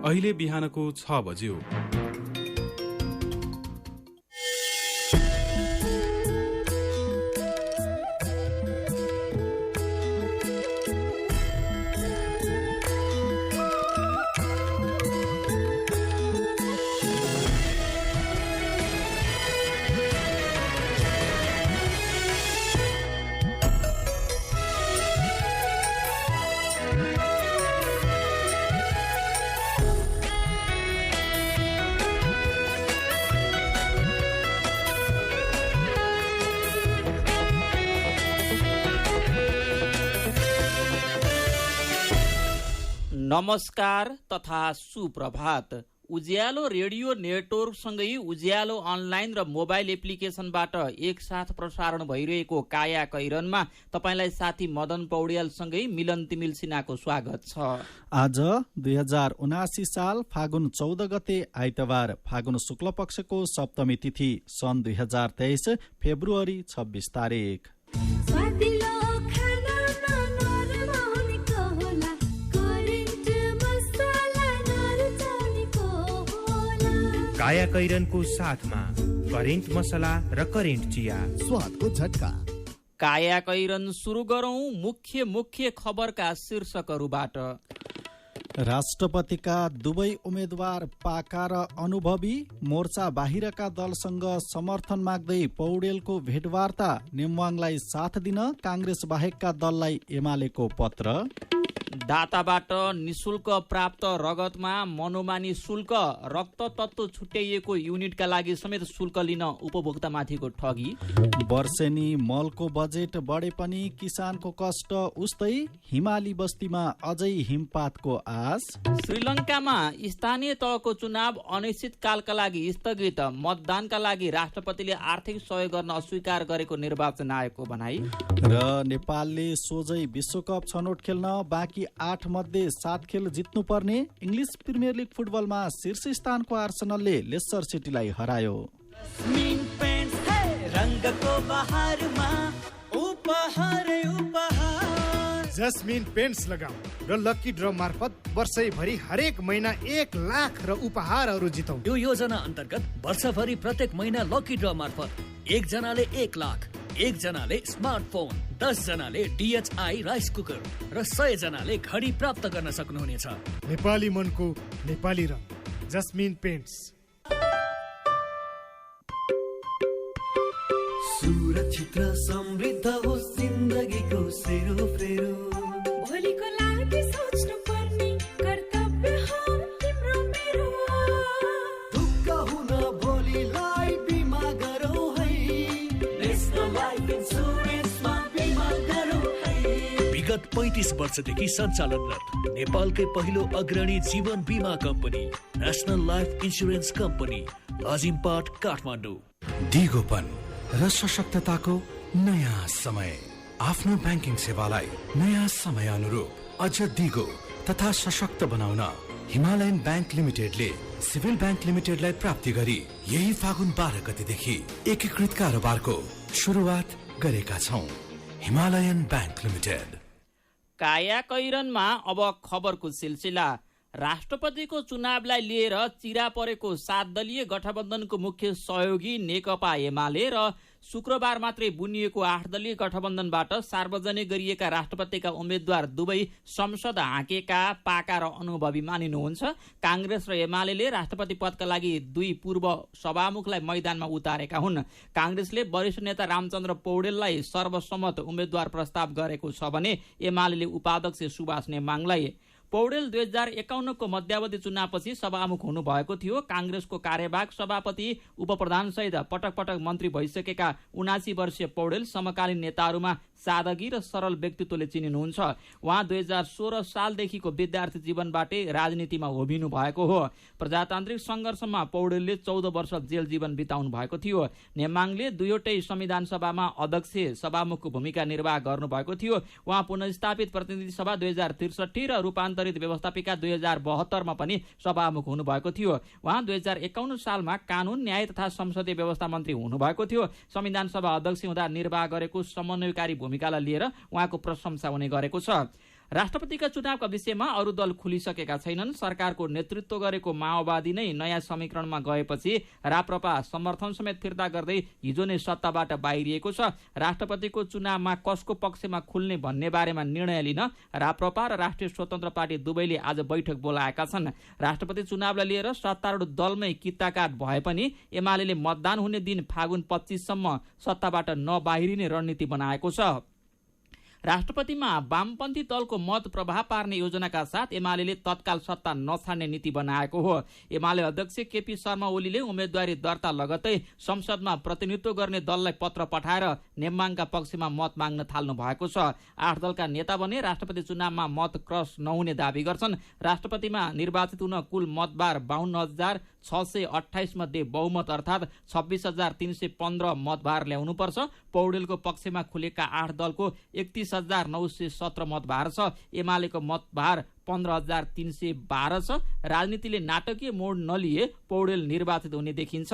अहिले बिहानको 6 बज्यो। नमस्कार तथा सुप्रभात। उज्यालो रेडियो नेटवर्कसँगै उज्यालो अनलाइन र मोबाइल एप्लिकेशनबाट एकसाथ प्रसारण भइरहेको काया कैरनमा तपाईलाई साथी मदन पौड्यालसँगै मिलन तिमिल सिन्हाको स्वागत छ। आज 2079 साल फागुन 14 गते आइतबार, फागुन शुक्ल पक्षको सप्तमी तिथि, सन् 2023, फेब्रुअरी 26 तारिक। काया कैरनको साथमा करेन्ट मसला र करेन्ट चिया, स्वादको झट्का। काया कैरन सुरु गरौं मुख्य खबरका शीर्षकहरूबाट। राष्ट्रपतिका दुवै उम्मेद्वार पाका र अनुभवी, मोर्चा बाहिरका दलसँग समर्थन माग्दै पौडेलको भेटवार्ता, नेमवाङलाई साथ दिन काङ्ग्रेस बाहेकका दललाई एमालेको पत्र। दाताबाट निशुल्क प्राप्त रगतमा मनोमानी शुल्क, रक्त तत्व छुट्याइएको युनिटका लागि समेत शुल्क लिन उपभोक्तामाथिको ठगी। वर्षेनी मलको बजेट बढे पनि किसानको कष्ट उस्तै, हिमाली बस्तीमा अझै हिमपातको आश। श्रीलङ्कामा स्थानीय तहको चुनाव अनिश्चितकालका लागि स्थगित, मतदानका लागि राष्ट्रपतिले आर्थिक सहयोग गर्न अस्वीकार गरेको निर्वाचन आयोगको भनाई। र नेपालले सोझै विश्वकप छनौट खेल्न बाँकी 8 मध्ये 7 खेल जित्नुपर्ने। इङ्ग्लिस प्रिमियर लिग फुटबलमा शीर्ष स्थानको आर्सेनलले लेस्टर सिटीलाई हरायो। जस्मिन पेन्ट्स लगाऊ र लकी ड्र मार्फत वर्षैभरि हरेक महिना 1 लाख र उपहारहरू जितौँ। यो योजना अन्तर्गत वर्षभरि प्रत्येक महिना लकी ड्र मार्फत 1 जनाले 1 लाख, 1 जनाले स्मार्टफोन, 10 जनाले DHI राइस कुकर र 100 जनाले घडी प्राप्त गर्न सक्नुहुनेछ। नेपाली मनको नेपाली रङ, जस्मिन पेन्ट्स। सुरक्षित र समृद्ध होस् जिन्दगीको सेरोफेरो, भोलिको लागि सोच्नु पर्ने कर्तव्य हो तिम्रो मेरो। ढुक्क हुन भोलिलाई बिमा गरौ है, नेशनल लाइफ इन्स्योरेन्समा बिमा गरौ है। विगत 35 वर्षदेखि सञ्चालनरत नेपालकै पहिलो अग्रणी जीवन बिमा company national life insurance company, Lazimpat, Kathmandu. दिगोपन र सशक्तताको नयाँ समय। आफ्नो ब्याङ्किङ सेवालाई नयाँ समय अनुरूप अझ दिगो तथा सशक्त बनाउन हिमालयन ब्याङ्क लिमिटेडले सिभिल ब्याङ्क लिमिटेडलाई प्राप्ति गरी यही फागुन 12 गतेदेखि एकीकृत कारोबारको सुरुवात गरेका छौं। Himalayan bank limited. काया कैरनमा अब खबरको सिलसिला। राष्ट्रपतिको चुनावलाई लिएर चिरा परेको 7 दलीय गठबन्धनको मुख्य सहयोगी नेकपा एमाले र शुक्रबार मात्रै बुनिएको 8 दलीय गठबन्धनबाट सार्वजनिक गरिएका राष्ट्रपतिका उम्मेद्वार दुवै संसद हाँकेका, पाका र अनुभवी मानिनुहुन्छ। काङ्ग्रेस र एमाले राष्ट्रपति पदका लागि 2 पूर्व सभामुखलाई मैदानमा उतारेका हुन्। काङ्ग्रेसले वरिष्ठ नेता रामचन्द्र पौडेललाई सर्वसम्मत उम्मेद्वार प्रस्ताव गरेको छ भने एमाले उपाध्यक्ष सुभाष नेमाङलाई। पौडेल 2051 को मध्यावधि चुनावपछि सभामुख हुनुभएको थियो। काङ्ग्रेसको कार्यवाहक सभापति, उपप्रधान सहित पटक पटक मन्त्री भइसकेका 79 वर्षीय पौडेल समकालीन नेताहरूमा सादगी र सरल व्यक्तित्वले चिनिनुहुन्छ। उहाँ 2016 सालदेखिको विद्यार्थी जीवनबाटै राजनीतिमा उभिनु भएको हो। प्रजातान्त्रिक सङ्घर्षमा पौडेलले 14 वर्ष जेल जीवन बिताउनु भएको थियो। नेमाङले 2वटै संविधान सभामा अध्यक्ष सभामुखको भूमिका निर्वाह गर्नुभएको थियो। उहाँ पुनर्स्थापित प्रतिनिधि सभा 2063 र रूपान्तरित व्यवस्थापिका 2072 मा पनि सभामुख हुनुभएको थियो। उहाँ 2051 सालमा कानून, न्याय तथा संसदीय व्यवस्था मन्त्री हुनुभएको थियो। संविधान सभा अध्यक्ष हुँदा निर्वाह गरेको समन्वयकारी भूमिकालाई लिएर उहाँको प्रशंसा हुने गरेको छ। राष्ट्रपतिका चुनावका विषयमा अरू दल खुलिसकेका छैनन्। सरकारको नेतृत्व गरेको माओवादी नै नयाँ समीकरणमा गएपछि राप्रपा समर्थन समेत फिर्ता गर्दै हिजो नै सत्ताबाट बाहिरिएको छ। राष्ट्रपतिको चुनावमा कसको पक्षमा खुल्ने भन्ने बारेमा निर्णय लिन राप्रपा र राष्ट्रिय स्वतन्त्र पार्टी दुवैले आज बैठक बोलाएका छन्। राष्ट्रपति चुनावलाई लिएर सत्तारूढ दलमै किताकाट भए पनि एमाले मतदान हुने दिन फागुन 25 सम्म सत्ताबाट नबाहिरिने रणनीति बनाएको छ। राष्ट्रपतिमा वामपन्थी दलको मत प्रभाव पार्ने योजनाका साथ एमाले तत्काल सत्ता नछाड्ने नीति बनाएको हो। एमाले अध्यक्ष केपी शर्मा ओलीले उम्मेदवारी दर्ता लगत्तै संसदमा प्रतिनिधित्व गर्ने दललाई पत्र पठाएर नेम्बाङका पक्षमा मत माग्न थाल्नु भएको छ। 8 दलका नेता भने राष्ट्रपति चुनावमा मत क्रस नहुने दावी गर्छन्। राष्ट्रपतिमा निर्वाचित हुन कुल मतबार 52,628 मध्ये बहुमत अर्थात् 26,315 मतबार ल्याउनुपर्छ। पौडेलको पक्षमा खुलेका 8 दलको 31,917 मतभार छ। एमालेको मतभार 15,312 छ। राजनीतिले नाटकीय मोड नलिए पौडेल निर्वाचित हुने देखिन्छ।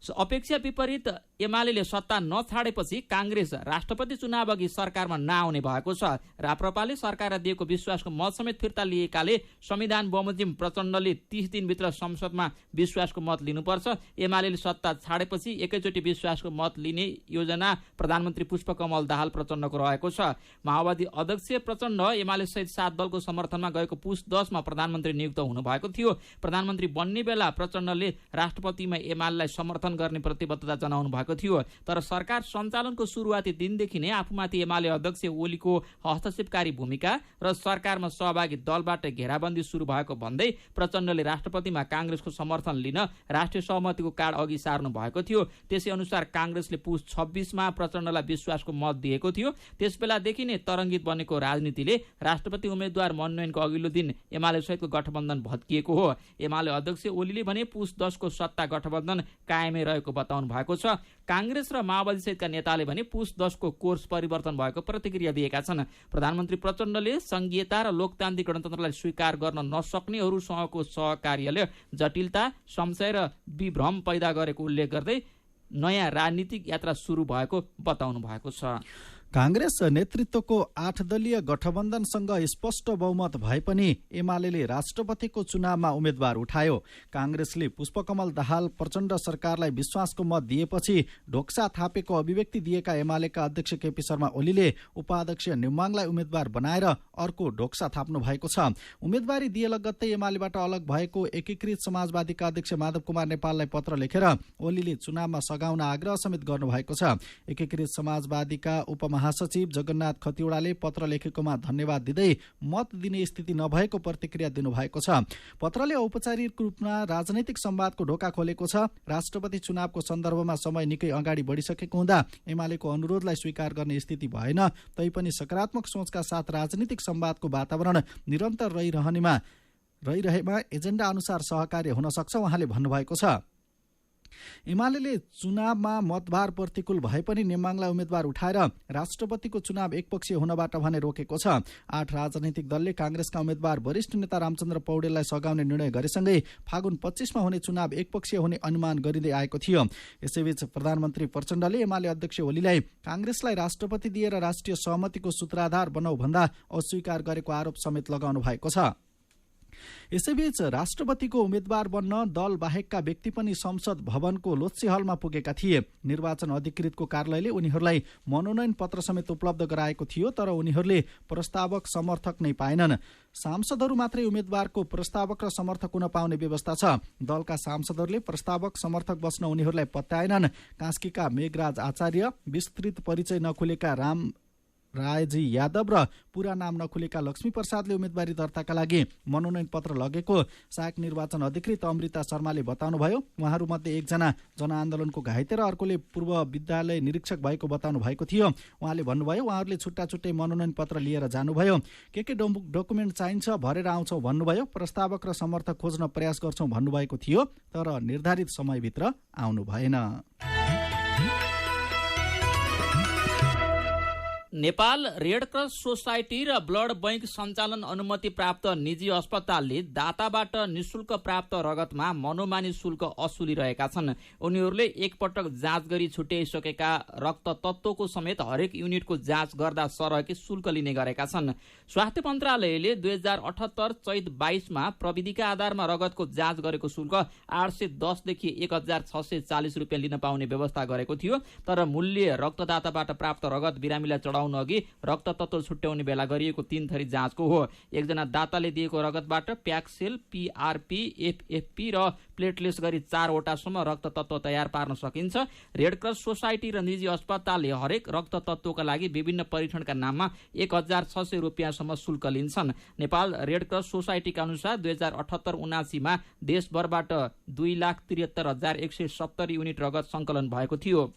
अपेक्षा विपरीत एमाले सत्ता नछाडेपछि कांग्रेस राष्ट्रपति चुनाव अघि सरकारमा नआउने भएको छ। राप्रपाले सरकारलाई दिएको विश्वासको मत समेत फिर्ता लिएकाले संविधान बमोजिम प्रचण्डले 30 दिनभित्र संसदमा विश्वासको मत लिनुपर्छ। एमाले सत्ता छाडेपछि एकैचोटि विश्वासको मत लिने योजना प्रधानमन्त्री पुष्पकमल दाहाल प्रचण्डको रहेको छ। माओवादी अध्यक्ष प्रचण्ड एमाले सहित 7 दलको समर्थनमा गएको पुस 10 मा प्रधानमन्त्री नियुक्त हुनुभएको थियो। प्रधानमन्त्री बन्ने बेला प्रचण्डले राष्ट्रपतिमा एमालेलाई समर्थन गर्ने प्रतिबद्धता जनाउनु भएको थियो। तर सरकार सञ्चालनको सुरुवाती दिनदेखि नै आफूमाथि एमाले अध्यक्ष ओलीको हस्तक्षेपकारी भूमिका र सरकारमा सहभागी दलबाट घेराबन्दी सुरु भएको भन्दै प्रचण्डले राष्ट्रपतिमा कांग्रेसको समर्थन लिन राष्ट्रिय सहमतिको कार्ड अघि सार्नु भएको थियो। त्यसै अनुसार कांग्रेसले पुस 26 मा प्रचण्डलाई विश्वासको मत दिएको थियो। त्यसबेलादेखि नै तरङ्गित बनेको राजनीतिले राष्ट्रपति उम्मेद्वार मनोनयनको अघिल्लो दिन एमाले सहितको गठबन्धन भत्किएको हो। एमाले अध्यक्ष ओलीले भने पुस 10 को सत्ता गठबन्धन कायमै रहेको बताउनु भएको छ। कांग्रेस र माओवादी सहितका नेताले भने पुस 10 को कोर्स परिवर्तन भएको प्रतिक्रिया दिएका छन्। प्रधानमन्त्री प्रचण्डले संघीयता र लोकतान्त्रिक गणतन्त्रलाई स्वीकार गर्न नसक्नेहरूसँगको सहकार्यले जटिलता, संशय र विभ्रम पैदा गरेको उल्लेख गर्दै नयाँ राजनीतिक यात्रा सुरु भएको बताउनु भएको छ। कांग्रेस नेतृत्वको 8 दलीय गठबन्धनसँग स्पष्ट बहुमत भए पनि एमाले राष्ट्रपतिको चुनावमा उम्मेद्वार उठायो। कांग्रेसले पुष्पकमल दाहाल प्रचण्ड सरकारलाई विश्वासको मत दिएपछि ढोक्सा थापेको अभिव्यक्ति दिएका एमालेका अध्यक्ष केपी शर्मा ओलीले उपाध्यक्ष नेम्बाङलाई उम्मेद्वार बनाएर अर्को ढोक्सा थाप्नु भएको छ। उम्मेदवारी दिए लगत्तै एमालेबाट अलग भएको एकीकृत समाजवादीका अध्यक्ष माधव कुमार नेपाललाई पत्र लेखेर ओलीले चुनावमा सघाउन आग्रह समेत गर्नुभएको छ। एकीकृत समाजवादीका उपमहासचिव जगन्नाथ खतिवड़ाले पत्र लेखेकोमा धन्यवाद दिँदै मत दिने स्थिति नभएको प्रतिक्रिया दिनुभएको छ। पत्रले औपचारिक रूपमा राजनैतिक संवादको ढोका खोलेको छ। राष्ट्रपति चुनावको सन्दर्भमा समय निकै अगाडि बढिसकेको हुँदा एमालेको अनुरोधलाई स्वीकार गर्ने स्थिति भएन। तैपनि सकारात्मक सोचका साथ राजनीतिक संवादको वातावरण निरन्तर रहिरहेमा एजेन्डा अनुसार सहकार्य हुन सक्छ उहाँले भन्नुभएको छ। एमाले चुनावमा मतभार प्रतिकूल भए पनि नेम्बाङलाई उम्मेद्वार उठाएर राष्ट्रपतिको चुनाव एकपक्षीय हुनबाट भने रोकेको छ। 8 राजनैतिक दलले कांग्रेसका उम्मेद्वार वरिष्ठ नेता रामचन्द्र पौडेललाई सघाउने निर्णय गरेसँगै फागुन 25 मा हुने चुनाव एकपक्षीय हुने अनुमान गरिँदै आएको थियो। यसैबीच प्रधानमन्त्री प्रचण्डले एमाले अध्यक्ष ओलीलाई कांग्रेसलाई राष्ट्रपति दिएर राष्ट्रिय सहमतिको सूत्राधार बनाऊ भन्दा अस्वीकार गरेको आरोप समेत लगाउनु भएको छ। यसैबीच राष्ट्रपतिको उम्मेद्वार बन्न दल बाहेकका व्यक्ति पनि संसद भवनको लोत्से हलमा पुगेका थिए। निर्वाचन अधिकृतको कार्यालयले उनीहरूलाई मनोनयन पत्र समेत उपलब्ध गराएको थियो, तर उनीहरूले प्रस्तावक समर्थक नै पाएनन्। सांसदहरू मात्रै उम्मेद्वारको प्रस्तावक र समर्थक हुन पाउने व्यवस्था छ। दलका सांसदहरूले प्रस्तावक समर्थक बस्न उनीहरूलाई पत्याएनन्। कास्कीका मेघराज आचार्य, विस्तृत परिचय नखुलेका राम रायजी यादव र पूरा नाम नखुलेका लक्ष्मी प्रसादले उम्मेदवारी दर्ताका लागि मनोनयन पत्र लगेको सहायक निर्वाचन अधिकृत अमृता शर्माले बताउनुभयो। उहाँहरूमध्ये एकजना जनआन्दोलनको घाइते र अर्कोले पूर्व विद्यालय निरीक्षक भएको बताउनु भएको थियो। उहाँले भन्नुभयो उहाँहरूले छुट्टा छुट्टै मनोनयन पत्र लिएर जानुभयो। के डकुमेन्ट चाहिन्छ भरेर आउँछौ भन्नुभयो। प्रस्तावक र समर्थक खोज्न प्रयास गर्छौं भन्नुभएको थियो, तर निर्धारित समयभित्र आउनु भएन। नेपाल रेड क्रस सोसाइटी र ब्लड बैंक सञ्चालन अनुमति प्राप्त निजी अस्पतालले दाताबाट निशुल्क प्राप्त रगतमा मनोमानी शुल्क असुलिरहेका छन्। उनीहरूले एकपटक जाँच गरी छुट्याइसकेका रक्त तत्त्वको समेत हरेक युनिटको जाँच गर्दा सरहकी शुल्क लिने गरेका छन्। स्वास्थ्य मन्त्रालयले 2078 चैत 22मा प्रविधिका आधारमा रगतको जाँच गरेको शुल्क 810 देखि 1640 रुपियाँ लिन पाउने व्यवस्था गरेको थियो। तर मूल्य रक्तदाताबाट प्राप्त रगत बिरामीलाई चढाउन अघि रक्त तत्त्व छुट्याउने बेला गरिएको 3 थरी जाँचको हो। एकजना दाताले दिएको रगतबाट प्याक्सेल, पीआरपी, एफएफपी र प्लेटलेट्स गरी 4 वटासम्म रक्त तत्त्व तयार पार्न सकिन्छ। रेड क्रस सोसाइटी र निजी अस्पतालले हरेक रक्त तत्त्वका लागि विभिन्न परीक्षणका नाममा 1600 रुपियाँसम्म शुल्क लिन्छन्। नेपाल रेड क्रस सोसाइटीका अनुसार 2078-79 मा देशभरबाट 2,73,170 युनिट रगत संकलन भएको थियो।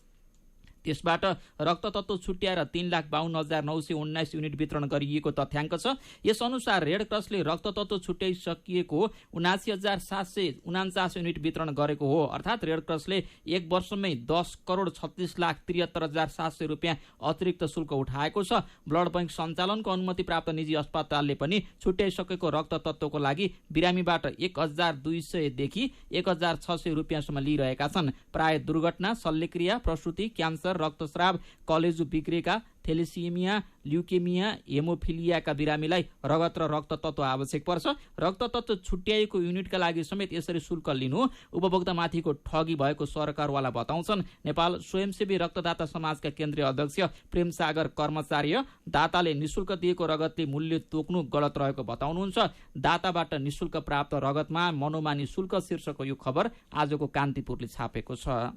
त्यसबाट रक्त तत्त्व छुट्याएर 3,52,919 युनिट वितरण गरिएको तथ्याङ्क छ। यस अनुसार रेड क्रसले रक्त तत्त्व छुट्याइसकिएको 79,749 युनिट वितरण गरेको हो। अर्थात् रेड क्रसले एक वर्षमै 10,36,73,700 रुपियाँ अतिरिक्त शुल्क उठाएको छ। ब्लड बैंक सञ्चालनको अनुमति प्राप्त निजी अस्पतालले पनि छुट्याइसकेको रक्त तत्त्वको लागि बिरामीबाट 1,200 देखि 1,600 रुपियाँसम्म लिइरहेका छन्। प्राय दुर्घटना, शल्यक्रिया, प्रसुति, क्यान्सर, रक्तस्राव, कलेजो बिग्रेका, थेलेसिमिया, ल्युकेमिया, हेमोफिलियाका बिरामीलाई रगत र रक्त तत्त्व आवश्यक पर्छ। रक्त तत्त्व छुट्याएको युनिटका लागि समेत यसरी शुल्क लिनु उपभोक्तामाथिको ठगी भएको सरकारवाला बताउँछन्। नेपाल स्वयंसेवी रक्तदाता समाजका केन्द्रीय अध्यक्ष प्रेमसागर कर्मचार्य दाताले निशुल्क दिएको रगतले मूल्य तोक्नु गलत रहेको बताउनुहुन्छ। दाताबाट निशुल्क प्राप्त रगतमा मनोमानी शुल्क शीर्षकको यो खबर आजको कान्तिपुरले छापेको छ।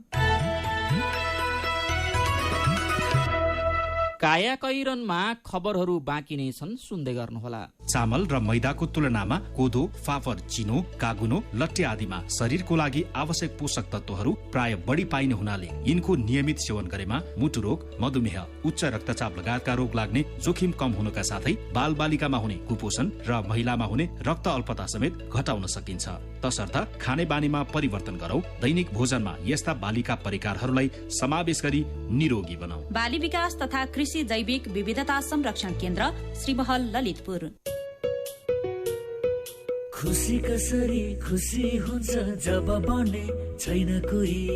कायाकैरनमा खबरहरू बाँकी नै छन्, सुन्दै गर्नुहोला। चामल र मैदाको तुलनामा कोदो, फापर, चिनो, कागुनो, लट्टे आदिमा शरीरको लागि आवश्यक पोषक तत्त्वहरू प्राय बढी पाइने हुनाले यिनको नियमित सेवन गरेमा मुटु रोग, मधुमेह, उच्च रक्तचाप लगायतका रोग लाग्ने जोखिम कम हुनका साथै बालबालिकामा हुने कुपोषण र महिलामा हुने रक्त अल्पता समेत घटाउन सकिन्छ। तसर्थ खाने बानीमा परिवर्तन गरौँ, दैनिक भोजनमा यस्ता बालिका परिकारहरूलाई समावेश गरी निरोगी बनाऊ। बाली विकास तथा कृषि जैविक विविधता संरक्षण केन्द्र, श्रीमहल, ललितपुर। खुसी कसरी खुसी हुन्छ जब बन्ने छैन कोही,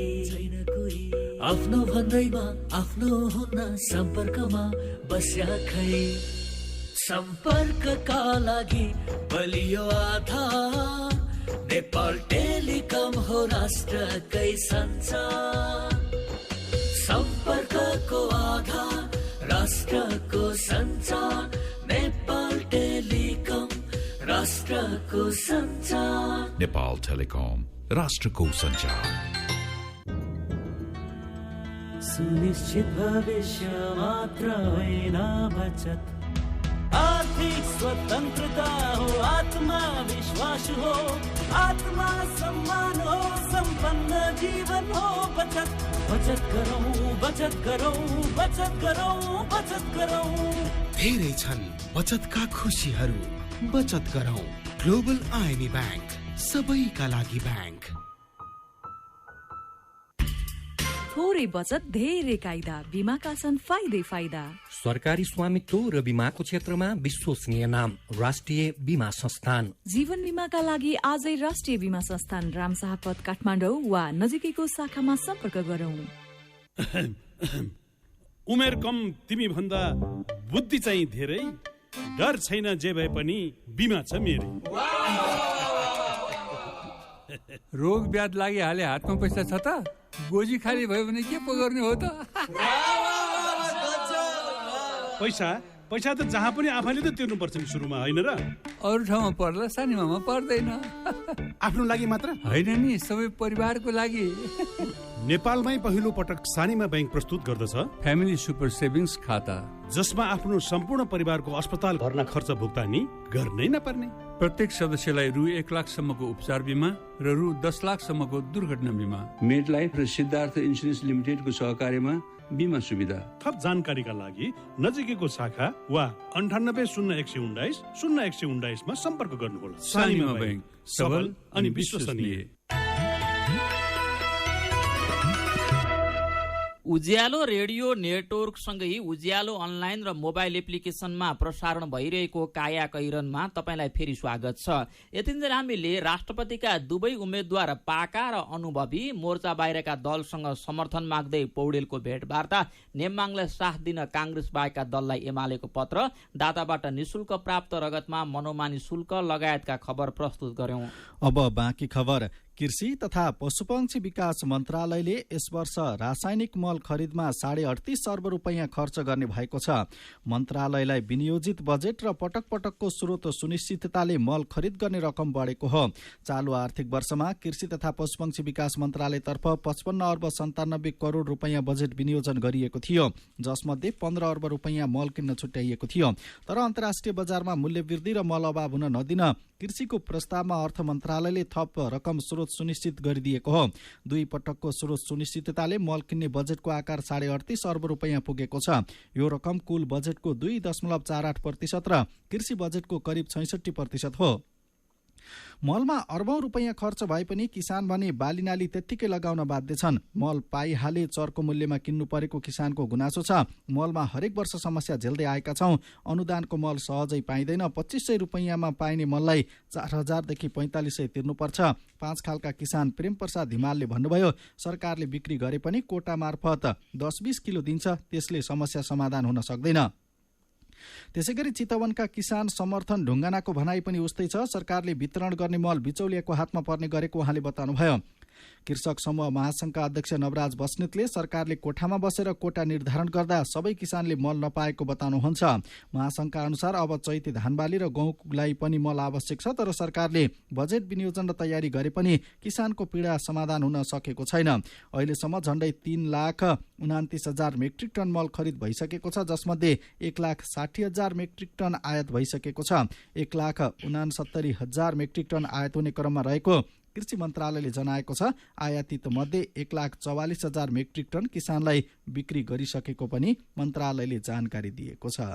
आफ्नो भन्दैमा आफ्नो हुन सम्पर्कमा बस्या खै। सम्पर्कका लागि बलियो आधार नेपाल टेलिकम हो राष्ट्रकै सञ्चार। सम्पर्कको आधार राष्ट्रको सञ्चार, नेपाल टेलिकम राष्ट्रको सञ्चार। नेपाल टेलिकम राष्ट्रको सञ्चार। सुनिश्चित भविष्य मात्र होइन बचत, आर्थिक स्वतन्त्रता हो, आत्मविश्वास हो, आत्मा सम्मान हो, सम्पन्न जीवन हो। बचत बचत गरौँ, बचत गरौँ, बचत गरौँ, बचत गरौँ। धेरै छन् बचतका खुसीहरू, बचत गरौँ। ग्लोबल आइएमई ब्याङ्क, सबैका लागि ब्याङ्क। थोरै बचत धेरै कायदा, बीमाका छन् फाइदै फाइदा। सरकारी स्वामित्व र बीमाको क्षेत्रमा विश्वसनीय नाम राष्ट्रिय बीमा संस्थान। जीवन बीमाका लागि आजै राष्ट्रिय बीमा संस्थान रामशाहपथ काठमाडौँ वा नजिकैको शाखामा सम्पर्क गरौँ। उमेर कम तिमी भन्दा बुद्धि चाहिँ धेरै, डर छैन जे भए पनि बीमा छ मेरै। रोग ब्याध लागिहाले हातमा पैसा छ त, गोजी खाली भयो भने के पो गर्ने हो त। पैसा त जहाँ पनि आफैले त तिर्नु पर्छ नि सुरुमा, होइन र? अरू ठाउँमा पर्ला, सानीमामा पर्दैन। आफ्नो लागि मात्र होइन नि, सबै परिवारको लागि। नेपालमै पहिलो पटक सानीमा ब्याङ्क प्रस्तुत गर्दछ फ्यामिली सुपर सेभिङ्स खाता, जसमा आफ्नो सम्पूर्ण परिवारको अस्पताल भर्ना खर्च भुक्तानी गर्नै नपर्ने। प्रत्येक सदस्यलाई रु 1 लाखसम्मको उपचार बिमा र रु 10 लाखसम्मको दुर्घटना बिमा। मेड लाइफ र सिद्धार्थ इन्सुरेन्स लिमिटेडको सहकार्यमा बिमा सुविधा। थप जानकारीका लागि नजिकैको शाखा वा 980119 मा सम्पर्क गर्नुहोला। सानीमा ब्याङ्क, सबल अनि विश्वसनीय। उज्यालो रेडियो नेटवर्कसँगै उज्यालो अनलाइन र मोबाइल एप्लिकेसनमा प्रसारण भइरहेको काया कैरनमा तपाईँलाई फेरि स्वागत छ। यतिन्जेल हामीले राष्ट्रपतिका दुवै उम्मेद्वार पाका र अनुभवी मोर्चा बाहिरका दलसँग समर्थन माग्दै पौडेलको भेटवार्ता, नेम्बाङलाई साथ दिन काङ्ग्रेस बाहेकका दललाई एमालेको पत्र, दाताबाट निशुल्क प्राप्त रगतमा मनोमानी शुल्क लगायतका खबर प्रस्तुत गर्यौं। अब बाँकी खबर। कृषि तथा पशुपक्षी विकास मन्त्रालयले यस वर्ष रासायनिक मल खरिदमा 38.5 अर्ब रुपैयाँ खर्च गर्ने भएको छ। मन्त्रालयलाई विनियोजित बजेट र पटक पटकको स्रोत सुनिश्चितताले मल खरिद गर्ने रकम बढेको हो। चालु आर्थिक वर्षमा कृषि तथा पशुपक्षी विकास मन्त्रालयतर्फ 55 अर्ब 97 करोड रुपैयाँ बजेट विनियोजन गरिएको थियो, जसमध्ये 15 अर्ब रुपैयाँ मल किन्न छुट्याइएको थियो। तर अन्तर्राष्ट्रिय बजारमा मूल्य वृद्धि र मल अभाव हुन नदिन कृषिको प्रस्तावमा अर्थ मन्त्रालयले थप रकम स्रोत सुनिश्चित गरिदिएको हो। दुई पटकको स्रोत सुनिश्चितताले मल किन्ने बजेटको आकार 38.5 अर्ब रुपैयाँ पुगेको छ। यो रकम कुल बजेटको 2.48% र कृषि बजेटको करिब 66% हो। मलमा अर्बौं रुपैयाँ खर्च भए पनि किसान भने बालीनाली त्यत्तिकै लगाउन बाध्य छन्। मल पाइहाले चरको मूल्यमा किन्नु परेको किसानको गुनासो छ। मलमा हरेक वर्ष समस्या झेल्दै आएका छौं। अनुदानको मल सहजै पाइँदैन। 2500 रुपैयाँमा पाइने मललाई 4000 देखि 4500 तिर्नुपर्छ। 5 खालका किसान प्रेम प्रसाद हिमालले भन्नुभयो, सरकारले बिक्री गरे पनि कोटा मार्फत 10-20 किलो दिन्छ, त्यसले समस्या समाधान हुन सक्दैन। त्यसैगरी चितवनका किसान समर्थन ढुङ्गानाको भनाइ पनि उस्तै छ। सरकारले वितरण गर्ने मल बिचौलियाको हातमा पर्ने गरेको उहाँले बताउनुभयो। कृषक समूह महासंघका अध्यक्ष नवराज बस्नेतले सरकारले कोठामा बसेर कोटा निर्धारण गर्दा सबै किसानले मल नपाएको बताउनुहुन्छ। महासंघका अनुसार अब चैते धानबाली र गहुँलाई पनि मल आवश्यक छ, तर सरकारले बजेट विनियोजन र तयारी गरे पनि किसानको पीडा समाधान हुन सकेको छैन। अहिलेसम्म झण्डै 3,29,000 मेट्रिक टन मल खरिद भइसकेको छ, जसमध्ये 1,60,000 मेट्रिक टन आयात भइसकेको छ। 1,69,000 मेट्रिक टन आयात हुने क्रममा रहेको कृषि मन्त्रालयले जनाएको छ। आयातित मध्ये 1,44,000 मेट्रिक टन किसानलाई बिक्री गरिसकेको पनि मन्त्रालयले जानकारी दिएको छ।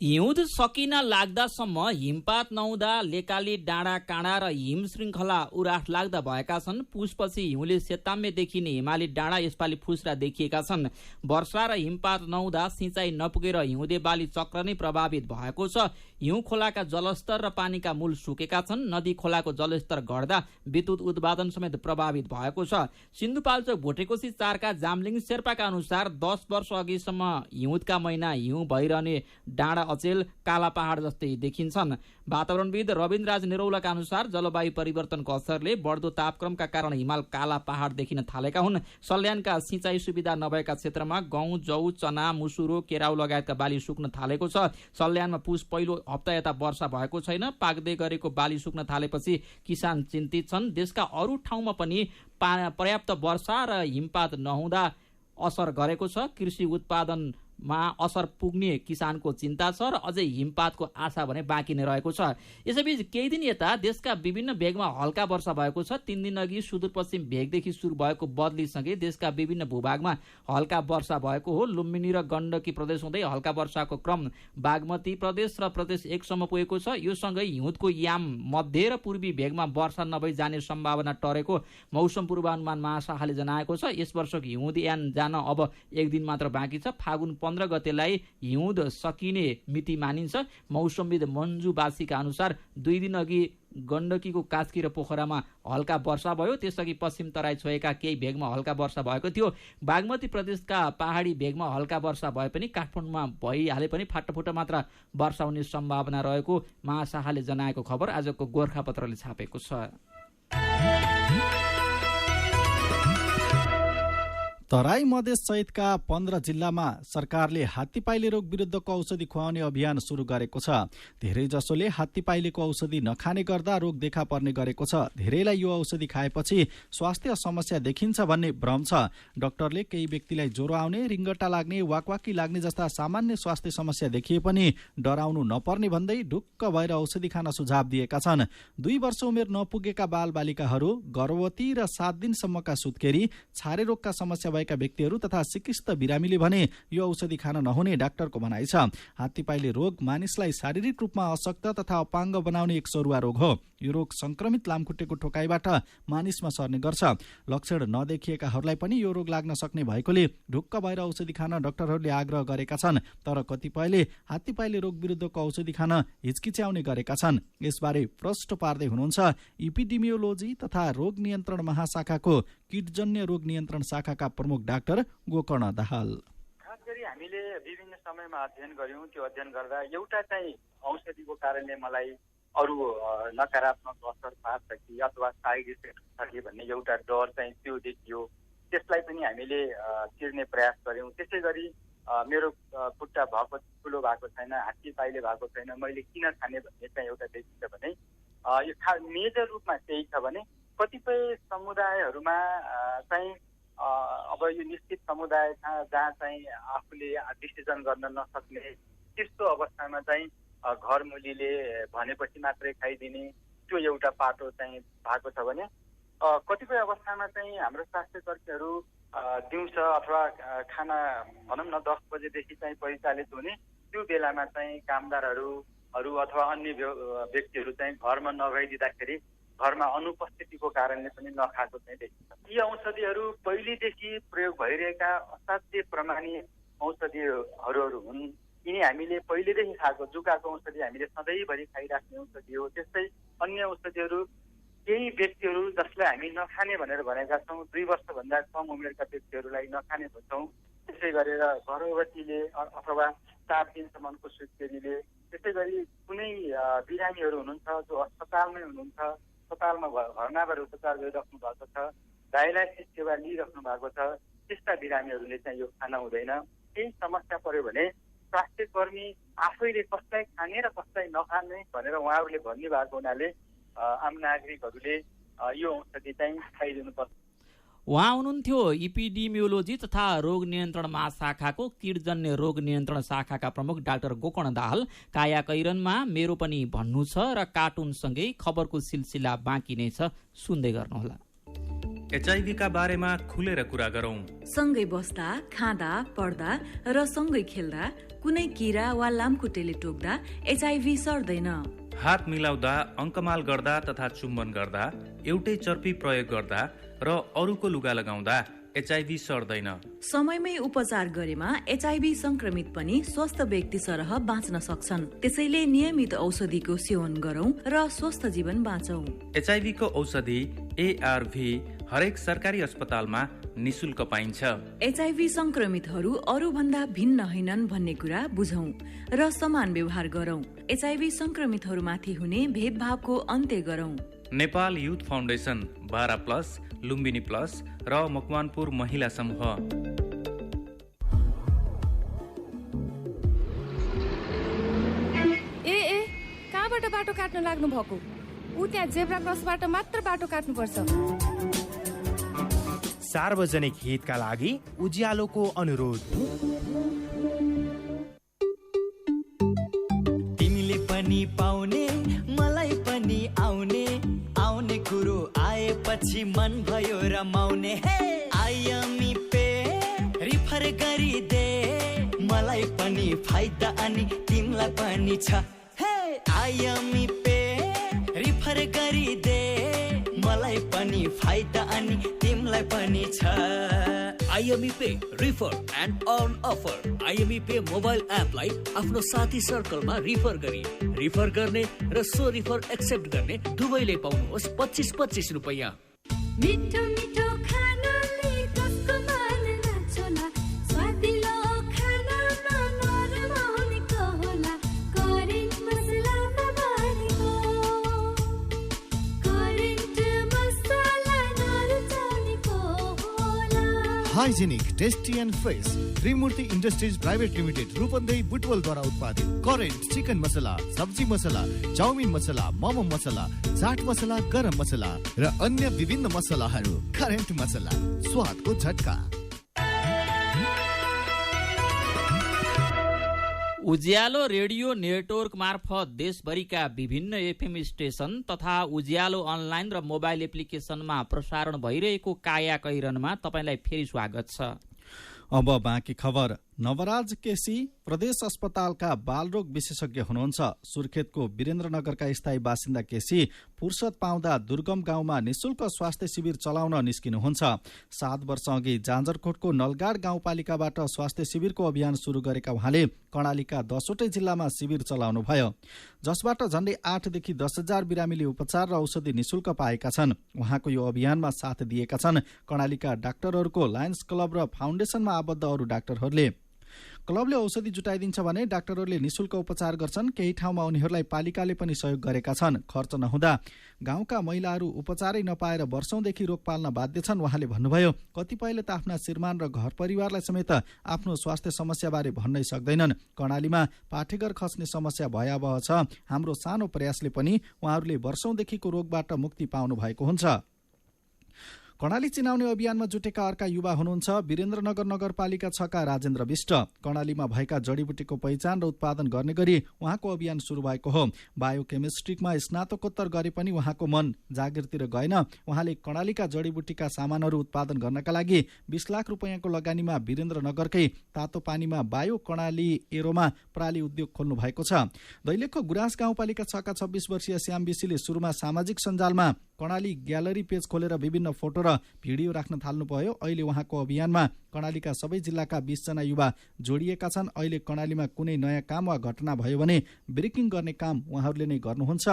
हिउँद सकिन लाग्दासम्म हिमपात नहुँदा लेकाली डाँडा काँडा र हिम श्रृङ्खला उराठ लाग्दा भएका छन्। पुसपछि हिउँले सेताम्य देखिने हिमाली डाँडा यसपालि फुस्रा देखिएका छन्। वर्षा र हिमपात नहुँदा सिँचाइ नपुगेर हिउँदे बाली चक्र नै प्रभावित भएको छ। हिउँ खोलाका जलस्तर र पानीका मूल सुकेका छन्। नदी खोलाको जलस्तर घट्दा विद्युत उत्पादन समेत प्रभावित भएको छ। सिन्धुपाल्चोक भोटेकोशी 4 का जामलिङ शेर्पाका अनुसार 10 वर्ष अघिसम्म हिउँदका महिना हिउँ भइरहने डाँडा अचेल काला पहाड जस्तै देखिन्छन्। वातावरणविद रविन्द्रराज निरौलाका अनुसार जलवायु परिवर्तनको असरले बढ्दो तापक्रमका कारण हिमाल काला पहाड देखिन थालेका हुन्। सल्यानका सिँचाइ सुविधा नभएका क्षेत्रमा गहुँ, जौ, चना, मुसुरो, केराउ लगायतका बाली सुक्न थालेको छ। सल्यानमा पुस पहिलो हप्ता यता वर्षा भएको छैन। पाक्दै गरेको बाली सुक्न थालेपछि किसान चिन्तित छन्। देशका अरू ठाउँमा पनि पर्याप्त वर्षा र हिमपात नहुँदा असर गरेको छ। कृषि उत्पादनमा असर पुग्ने किसानको चिन्ता छ र अझै हिमपातको आशा भने बाँकी नै रहेको छ। यसैबीच केही दिन यता देशका विभिन्न भेगमा हल्का वर्षा भएको छ। 3 दिन अघि सुदूरपश्चिम भेगदेखि सुरु भएको बदलीसँगै देशका विभिन्न भूभागमा हल्का वर्षा भएको हो। लुम्बिनी र गण्डकी प्रदेश हुँदै हल्का वर्षाको क्रम बागमती प्रदेश र प्रदेश 1 सम्म पुगेको छ। यो सँगै हिउँदको याम मध्य र पूर्वी भेगमा वर्षा नभई जाने सम्भावना टरेको मौसम पूर्वानुमान महाशाखाले जनाएको छ। यस वर्षको हिउँद याम जान अब 1 दिन मात्र बाँकी छ। फागुन 15 गतेलाई हिउँद सकिने मिति मानिन्छ। मौसमविद मन्जु बासीका अनुसार 2 दिन अघि गण्डकीको कास्की र पोखरामा हल्का वर्षा भयो। त्यसअघि पश्चिम तराई छोएका केही भेगमा हल्का वर्षा भएको थियो। बागमती प्रदेशका पहाडी भेगमा हल्का वर्षा भए पनि काठमाडौँमा भइहाले पनि फाटाफुटा मात्र वर्षा हुने सम्भावना रहेको महाशाखाले जनाएको खबर आजको गोर्खापत्रले छापेको छ। तराई मधेस सहितका 15 जिल्लामा सरकारले हात्तीपाइले रोग विरुद्धको औषधि खुवाउने अभियान सुरु गरेको छ। धेरै जसोले हात्तीपाइलेको औषधि नखाने गर्दा रोग देखा पर्ने गरेको छ। धेरैलाई यो औषधि खाएपछि स्वास्थ्य समस्या देखिन्छ भन्ने भ्रम छ। डाक्टरले केही व्यक्तिलाई ज्वरो आउने, रिङ्गटा लाग्ने, वाकवाकी लाग्ने जस्ता सामान्य स्वास्थ्य समस्या देखिए पनि डराउनु नपर्ने भन्दै ढुक्क भएर औषधि खान सुझाव दिएका छन्। 2 वर्ष उमेर नपुगेका बालबालिकाहरू, गर्भवती र 7 दिनसम्मका सुत्केरी, छारे रोगका समस्या भएका व्यक्तिहरू तथा सिकिस्त बिरामीले भने यो औषधि खान नहुने डाक्टरको भनाइ छ। हात्तीपाइले रोग मानिसलाई शारीरिक रूपमा अशक्त तथा अपाङ्ग बनाउने एक सरुवा रोग हो। यो रोग संक्रमित लामखुट्टेको ठोकाइबाट मानिसमा सर्ने गर्छ। लक्षण नदेखिएकाहरूलाई पनि यो रोग लाग्न सक्ने भएकोले ढुक्क भएर औषधि खान डाक्टरहरूले आग्रह गरेका छन्। तर कतिपयले हात्तीपाइले रोग विरुद्धको औषधि खान हिचकिच्याउने गरेका छन्। यसबारे प्रश्न पार्दै हुनुहुन्छ इपिडेमियोलोजी तथा रोग नियन्त्रण महाशाखाको कीटजन्य रोग नियन्त्रण शाखाका प्रमुख डाक्टर गोकर्ण दाहाल। खास गरी हामीले विभिन्न समयमा अध्ययन गर्यौं। त्यो अध्ययन गर्दा एउटा चाहिँ औषधिको कारणले मलाई अरू नकारात्मक असर पार्छ कि अथवा साइड इफेक्ट छ कि भन्ने एउटा डर चाहिँ त्यो देखियो। त्यसलाई पनि हामीले चिर्ने प्रयास गर्यौं। त्यसै गरी मेरो खुट्टा भएको ठुलो भएको छैन, हात्तीपाइले भएको छैन, मैले किन खाने भन्ने चाहिँ एउटा देखिन्छ भने यो मेजर रूपमा त्यही छ भने कतिपय समुदायहरूमा चाहिँ अब यो निश्चित समुदाय छ जहाँ चाहिँ आफूले डिसिजन गर्न नसक्ने त्यस्तो अवस्थामा चाहिँ घरमुलीले भनेपछि मात्रै खाइदिने त्यो एउटा पाटो चाहिँ भएको छ भने कतिपय अवस्थामा चाहिँ हाम्रो स्वास्थ्य कर्मीहरू दिउँसो अथवा खाना भनौँ न 10 बजेदेखि चाहिँ परिचालित हुने त्यो बेलामा चाहिँ कामदारहरू अथवा अन्य व्यक्तिहरू चाहिँ घरमा नगइदिँदाखेरि घरमा अनुपस्थितिको कारणले पनि नखाएको चाहिँ देखिन्छ। यी औषधिहरू पहिलेदेखि प्रयोग भइरहेका असाध्य प्रमाणित औषधिहरू हुन्। यिनी हामीले पहिलेदेखि खाएको जुकाको औषधि हामीले सधैँभरि खाइराख्ने औषधि हो। त्यस्तै अन्य औषधिहरू केही व्यक्तिहरू जसलाई हामी नखाने भनेर भनेका छौँ, 2 वर्षभन्दा कम उमेरका व्यक्तिहरूलाई नखाने भन्छौँ। त्यसै गरेर गर्भवतीले अथवा 4 दिनसम्मको सुत्केरीले, त्यसै गरी कुनै बिरामीहरू हुनुहुन्छ जो अस्पतालमै हुनुहुन्छ, अस्पतालमा भर्नाबाट उपचार गरिराख्नु भएको छ, डायलाइसिस सेवा लिइराख्नु भएको छ, त्यस्ता बिरामीहरूले चाहिँ यो खान हुँदैन। केही समस्या पर्यो भने स्वास्थ्य कर्मी आफैले कसलाई खाने र कसलाई नखाने भनेर उहाँहरूले भन्नुभएको हुनाले आम नागरिकहरूले यो औषधि चाहिँ खाइदिनुपर्छ। उहाँ हुनुहुन्थ्यो इपिडेमियोलोजी तथा रोग नियन्त्रण महाशाखाको कीटजन्य रोग नियन्त्रण शाखाका प्रमुख डाक्टर गोकर्ण दाहाल। काया कैरनमा मेरो पनि भन्नु छ र कार्टुनसँगै खबरको सिलसिला बाँकी नै छ, सुन्दै गर्नुहोला। एचआईभी का बारेमा खुलेर कुरा गरौं। सँगै बस्दा, खाँदा, पढ्दा र सँगै खेल्दा कुनै किरा वा लामखुट्टेले टोक्दा एचआईभी सर्दैन। हात मिलाउँदा, अङ्कमाल गर्दा तथा चुम्बन गर्दा, एउटै चर्पी प्रयोग गर्दा र अरूको लुगा लगाउँदा एचआईभी सर्दैन। समयमै उपचार गरेमा एचआईभी संक्रमित पनि स्वस्थ व्यक्ति सरह बाँच्न सक्छन्। त्यसैले नियमित औषधिको सेवन गरौं र स्वस्थ जीवन बाँचौं। एचआईभी को औषधि एआरभी हरेक सरकारी अस्पतालमा निशुल्क पाइन्छ। एचआईभी संक्रमितहरू अरू भन्दा भिन्न होइनन् भन्ने कुरा बुझौं र समान व्यवहार गरौं। एचआईभी संक्रमितहरूमाथि हुने भेदभावको अन्त्य गरौं। Nepal youth foundation, 12+ Lumbini plus र मकवानपुर महिला समूह। ए कहाँबाट बाटो काट्न लाग्नु भएको? उ त्यहाँ जेब्रा क्रसबाट मात्र बाटो काट्नुपर्छ। सार्वजनिक हितका लागि उज्यालोको अनुरोध। तिमीले पनि पाउने मलाई पनि आउने, आउने कुरो आएपछि मन भयो रमाउने। आइएमई पे रिफर गरिदे, मलाई पनि फाइदा अनि तिमीलाई पनि छ। आइएमई पे रिफर गरिदे, मलाई पनि फाइदा अनि तिमीलाई पनि छ। IME pay refer and earn offer. IME pay mobile एपलाई आफ्नो साथी सर्कलमा रिफर गर्ने र सो रिफर एक्सेप्ट गर्ने दुवैले पाउनुहोस् 25-25 रुपैयाँ। मिठो मिठो खानाले कसको मन नाच्ला, स्वादिलो खानामा नरमाउने होला, करेन्ट मसलामा भरेको, करेन्ट मसला नरुचाउनेको होला। Hygienic, tasty and fresh Trimurti industries private limited Rupandehi बुटवलद्वारा उत्पादित करेन्ट चिकन मसला, सब्जी मसला, चाउमिन मसला, मोमो मसला, चाट मसला, गरम मसला र अन्य विभिन्न मसलाहरू। करेन्ट मसला, स्वादको झट्का। उज्यालो रेडियो नेटवर्क मार्फत देशभरिका विभिन्न एफएम स्टेशन तथा उज्यालो अनलाइन र मोबाइल एप्लिकेशनमा प्रसारण भइरहेको काया कैरनमा तपाईलाई फेरि स्वागत छ। अब बाँकी खबर। नवराज केसी प्रदेश अस्पतालका बालरोग विशेषज्ञ हुनुहुन्छ। सुर्खेतको वीरेन्द्रनगरका स्थायी बासिन्दा केसी फुर्सद पाउँदा दुर्गम गाउँमा निशुल्क स्वास्थ्य शिविर चलाउन निस्किनुहुन्छ। 7 वर्ष अघि जाजरकोटको नलगाड गाउँपालिकाबाट स्वास्थ्य शिविरको अभियान शुरू गरेका उहाँले कर्णालीका 10वटै जिल्लामा शिविर चलाउनुभयो, जसबाट झण्डै 8 देखि 10,000 बिरामीले उपचार र औषधि निशुल्क पाएका छन्। उहाँको यो अभियानमा साथ दिएका छन् कर्णालीका डाक्टरहरूको लायन्स क्लब र फाउन्डेसनमा आबद्ध अरू डाक्टरहरूले। क्लबले औषधि जुटाइदिन्छ भने डाक्टरहरूले निशुल्क उपचार गर्छन्। केही ठाउँमा उनीहरूलाई पालिकाले पनि सहयोग गरेका छन्। खर्च नहुँदा गाउँका महिलाहरू उपचारै नपाएर वर्षौंदेखि रोग पाल्न बाध्य छन्। उहाँले भन्नुभयो, कतिपयले त आफ्ना श्रीमान र घर परिवारलाई समेत आफ्नो स्वास्थ्य समस्याबारे भन्नै सक्दैनन्। कर्णालीमा पाठेघर खस्ने समस्या भयावह छ। हाम्रो सानो प्रयासले पनि उहाँहरूले वर्षौंदेखिको रोगबाट मुक्ति पाउनु भएको हुन्छ। कर्णाली चिनाउने अभियानमा जुटेका अर्का युवा हुनुहुन्छ वीरेन्द्रनगर नगरपालिका 6 का राजेन्द्र विष्ट। कर्णालीमा भएका जडीबुटीको पहिचान र उत्पादन गर्ने गरी उहाँको अभियान शुरू भएको हो। बायोकेमिस्ट्रीमा स्नातकोत्तर गरे पनि उहाँको मन जागिरतिर गएन। उहाँले कर्णालीका जडीबुटीका सामानहरू उत्पादन गर्नका लागि 20 लाख रुपैयाँको लगानीमा वीरेन्द्रनगरकै तातो पानीमा बायो कर्णाली एरोमा प्राली उद्योग खोल्नु भएको छ। दैलेखको गुराँस गाउँपालिका 6 का 26 वर्षीय श्याम विशीले सुरुमा सामाजिक सञ्जालमा कर्णाली ग्यालरी पेज खोलेर विभिन्न फोटो र भिडियो राख्न थाल्नुभयो। अहिले उहाँको अभियानमा कर्णालीका सबै जिल्लाका 20 जना युवा जोडिएका छन्। अहिले कर्णालीमा कुनै नयाँ काम वा घटना भयो भने ब्रेकिङ गर्ने काम उहाँहरूले नै गर्नुहुन्छ।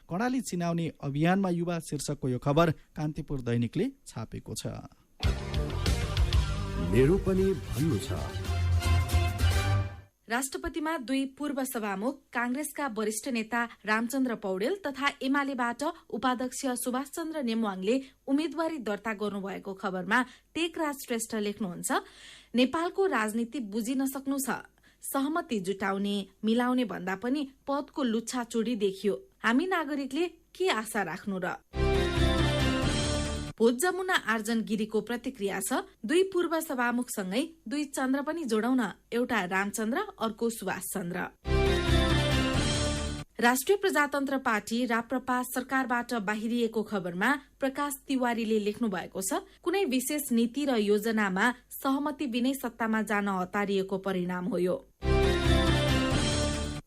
कर्णाली चिनाउने अभियानमा युवा शीर्षकको यो खबर कान्तिपुर दैनिकले छापेको छ। मेरो पनि भन्नु छ। राष्ट्रपतिमा 2 पूर्व सभामुख कांग्रेसका वरिष्ठ नेता रामचन्द्र पौडेल तथा एमालेबाट उपाध्यक्ष सुभाष चन्द्र नेमवाङले उम्मेद्वारी दर्ता गर्नुभएको खबरमा टेकराज श्रेष्ठ लेख्नुहुन्छ, नेपालको राजनीति बुझिन सक्नु छ। सहमति जुटाउने मिलाउने भन्दा पनि पदको लुच्छाचुडी देखियो। हामी नागरिकले के आशा राख्नु र? भोज जमुना आर्जन गिरीको प्रतिक्रिया छ, 2 पूर्व सभामुखसँगै 2 चन्द्र पनि जोडाउन, एउटा रामचन्द्र अर्को सुभाष चन्द्र। राष्ट्रिय प्रजातन्त्र पार्टी राप्रपा सरकारबाट बाहिरिएको खबरमा प्रकाश तिवारीले लेख्नु भएको छ, कुनै विशेष नीति र योजनामा सहमति बिनै सत्तामा जान हतारिएको परिणाम हो यो।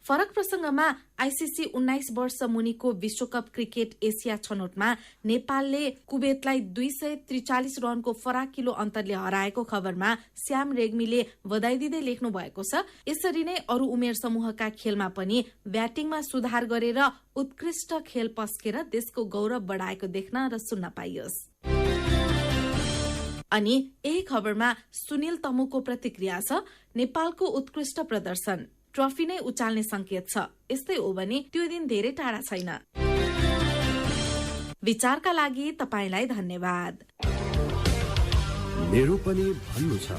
फरक प्रसंगमा आईसीसी 19 वर्ष मुनिको विश्वकप क्रिकेट एसिया छनौटमा नेपालले कुवेतलाई 243 रनको फराकिलो अन्तरले हराएको खबरमा श्याम रेग्मीले बधाई दिँदै लेख्नु भएको छ, यसरी नै अरू उमेर समूहका खेलमा पनि ब्याटिङमा सुधार गरेर उत्कृष्ट खेल पस्केर देशको गौरव बढाएको देख्न र सुन्न पाइयोस्। अनि यही खबरमा सुनिल तमुको प्रतिक्रिया छ, नेपालको उत्कृष्ट प्रदर्शन, ट्रफी नै उचाल्ने संकेत छ। यस्तै हो भने त्यो दिन धेरै टाढा छैन। विचारका लागि तपाईलाई धन्यवाद। मेरो पनि भन्नु छ।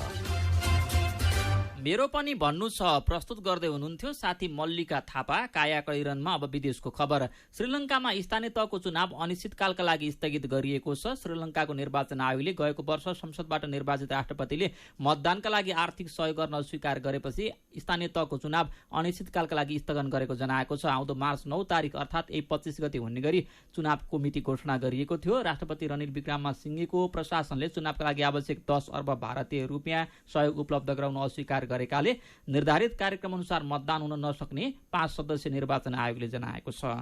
मेरो पनि भन्नु छ प्रस्तुत गर्दै हुनुहुन्थ्यो साथी मल्लिका थापा। काया कैरनमा अब विदेशको खबर। श्रीलङ्कामा स्थानीय तहको चुनाव अनिश्चितकालका लागि स्थगित गरिएको छ। श्रीलङ्काको निर्वाचन आयोगले गएको वर्ष संसदबाट निर्वाचित राष्ट्रपतिले मतदानका लागि आर्थिक सहयोग गर्न अस्वीकार गरेपछि स्थानीय तहको चुनाव अनिश्चितकालका लागि स्थगन गरेको जनाएको छ। आउँदो मार्च 9 तारिक अर्थात् 25 गते हुने गरी चुनावको मिति घोषणा गरिएको थियो। राष्ट्रपति रनिल विक्रमसिंहेको प्रशासनले चुनावका लागि आवश्यक 10 अर्ब भारतीय रुपियाँ सहयोग उपलब्ध गराउन अस्वीकार गरेकाले निर्धारित कार्यक्रम अनुसार मतदान हुन नसक्ने 5 सदस्यीय निर्वाचन आयोगले जनाएको छ।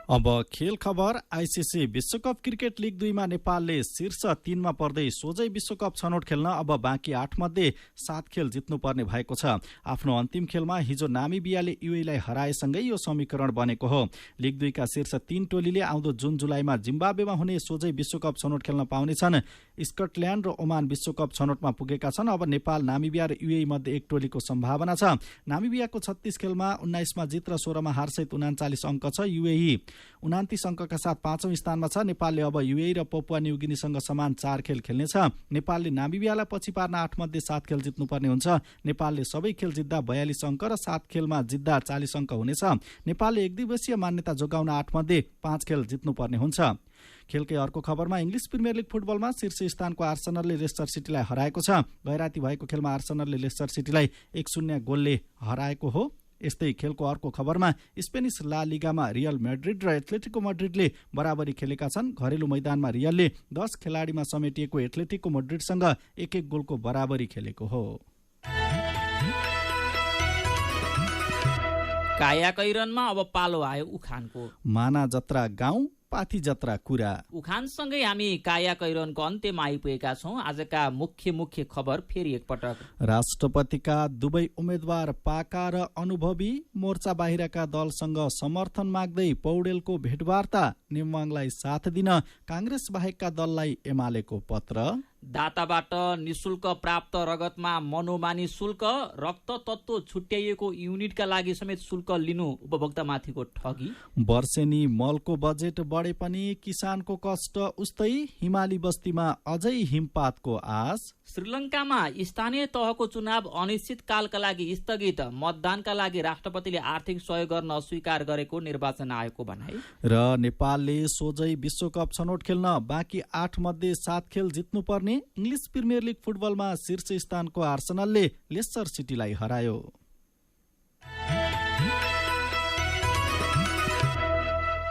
अब खेल खबर। आईसीसी विश्वकप क्रिकेट लिग 2 मा नेपालले शीर्ष 3 मा पर्दै सोझै विश्वकप छनौट खेल्न अब बाँकी 8 मध्ये 7 खेल जित्नुपर्ने भएको छ। आफ्नो अन्तिम खेलमा हिजो नामिबियाले युएईलाई हराएसँगै यो समीकरण बनेको हो। लिग 2 का शीर्ष 3 टोलीले आउँदो जुन जुलाईमा जिम्बाब्वेमा हुने सोझै विश्वकप छनौट खेल्न पाउनेछन्। स्कटल्याण्ड र ओमान विश्वकप छनौटमा पुगेका छन्। अब नेपाल, नामिबिया र युएई मध्ये एक टोलीको सम्भावना छ। नामिबियाको 36 खेलमा 19 मा जित र 16 मा हारसहित 39 अङ्क छ। युएई 29 अङ्कका साथ 5औं स्थानमा छ। नेपालले अब युएई र पपुवा न्युगिनीसँग समान 4 खेल खेल्नेछ। नेपालले नामिबियालाई पछि पार्न 8 मध्ये 7 खेल जित्नुपर्ने हुन्छ। नेपालले सबै खेल जित्दा 42 अङ्क र 7 खेलमा जित्दा 40 अङ्क हुनेछ। नेपालले एकदिवसीय मान्यता जोगाउन 8 मध्ये 5 खेल जित्नुपर्ने हुन्छ। खेलकै अर्को खबरमा इङ्ग्लिस प्रिमियर लिग फुटबलमा शीर्ष स्थानको आर्सेनलले लेस्टर सिटीलाई हराएको छ। गैराती भएको खेलमा आर्सेनलले लेस्टर सिटीलाई 1-0 गोलले हराएको हो। यस्तै खेलको अर्को खबरमा स्पेनिस ला लिगामा रियल मैड्रिड र एथलेटिको मैड्रिडले बराबरी खेलेका छन्। घरेलु मैदानमा रियलले 10 खेलाडीमा समेटिएको एथलेटिको मैड्रिडसँग 1-1 गोलको बराबरी खेलेको हो। कायाकैरनमा अब पालो आयो उखानको। माना जत्रा गाउँ पाथी जत्रा कुरा। उखानसँगै हामी कायाकैरनको अन्त्यमा आइपुगेका छौँ। आजका मुख्य खबर फेरि एकपटक। राष्ट्रपतिका दुवै उम्मेद्वार पाका र अनुभवी मोर्चा बाहिरका दलसँग समर्थन माग्दै पौडेलको भेटवार्ता। नेमवाङलाई साथ दिन काङ्ग्रेस बाहेकका दललाई एमालेको पत्र। दाताबाट निशुल्क प्राप्त रगतमा मनोमानी शुल्क। रक्त तत्त्व छुट्याइएको युनिटका लागि समेत शुल्क लिनु उपभोक्तामाथिको ठगी। वर्षेनी मलको बजेट बढे पनि किसानको कष्ट उस्तै। हिमाली बस्तीमा अझै हिमपातको आश। श्रीलङ्कामा स्थानीय तहको चुनाव अनिश्चितकालका लागि स्थगित। मतदानका लागि राष्ट्रपतिले आर्थिक सहयोग गर्न अस्वीकार गरेको निर्वाचन आयोगको भनाई। र नेपालले सोझै विश्वकप छनौट खेल्न बाँकी 8 मध्ये 7 खेल जित्नुपर्ने। इङ्ग्लिस प्रिमियर लिग फुटबलमा शीर्ष स्थानको आर्सेनलले लेस्टर सिटीलाई हरायो।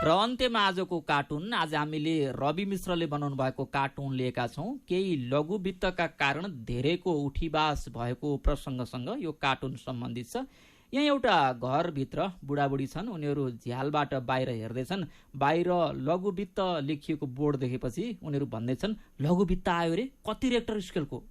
र अन्त्यमा आजको कार्टुन। आज हामीले रवि मिश्रले बनाउनु भएको कार्टुन लिएका छौँ। केही लघु वित्तका कारण धेरैको उठीबास भएको प्रसङ्गसँग यो कार्टुन सम्बन्धित छ। यहाँ एउटा घरभित्र बुढाबुढी छन्। उनीहरू झ्यालबाट बाहिर हेर्दैछन्। बाहिर लघु वित्त लेखिएको बोर्ड देखेपछि उनीहरू भन्दैछन् लघु वित्त आयो रे, कति रेक्टर स्केलको।